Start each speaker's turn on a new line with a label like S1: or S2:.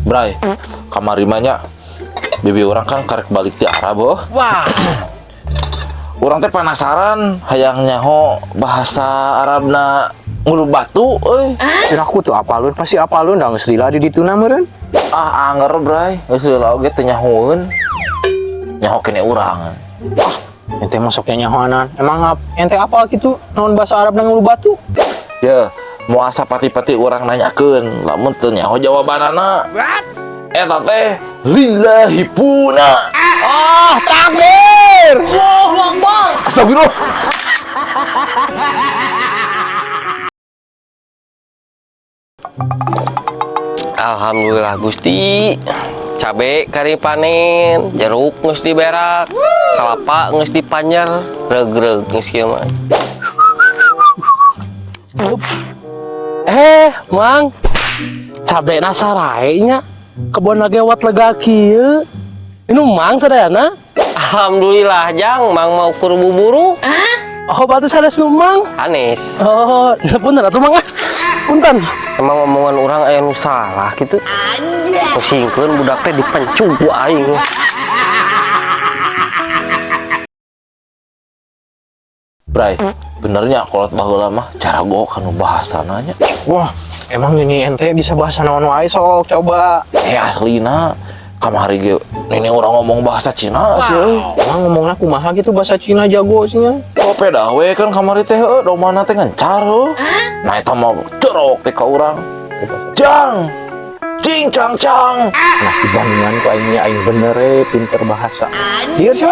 S1: Bray, kamarimanya bibi orang kan karek balik ti Arab boh.
S2: Wah.
S1: Orang teh penasaran hayang nyaho bahasa Arabna ngulu batu euy.
S3: Aku tuh apalun pasti apalun da geus lila di dituna meureun.
S1: Ah anger Bray, geus heula oge teu nyahoeun. Nyaho kene urang.
S3: Ente masuknya nyahoanan. Emang ente apal gitu naon bahasa Arab nang ulu batu?
S1: Ya, mau asa pati-pati urang nanyakeun, lamun teu nyaho jawabanana.
S2: What?
S1: Eta teh lillahi puna.
S3: Ah, takbir!
S2: Allahu Akbar.
S1: Astagfirullah.
S4: Alhamdulillah Gusti. Cabe kari panen, jeruk geus diberak, kelapa geus dipanjer, regreg geus kieu mah.
S5: Mang, cabe nasarae nya kebon lagewat lega kieu. Inu mang sadayana?
S4: Alhamdulillah Jang, Mang mau kur buburu.
S5: Oh, batu sanes nu mang.
S4: Anis.
S5: Oh, punten atuh mang. Punten.
S4: Emang omongan orang aya nu salah gitu. Pusingkeun budak teh dipencu ku aing.
S1: Bray, benernya kolot baheula mah cara gok anu bahasananya.
S3: Wah, emang ini ente bisa bahasa naon wae sok coba.
S1: Aslina kamari ge ini orang ngomong bahasa Cina sih.
S3: Emang ngomongna kumaha gitu bahasa Cina jago sih nya.
S1: Kope dah we kan kamari teh domana teh ngencar heuh. Nah eta mah cerok teh ka urang. Jang. Cing cang cang.
S3: Nah, dibandingan ku aing bener pinter bahasa. Ieu sih.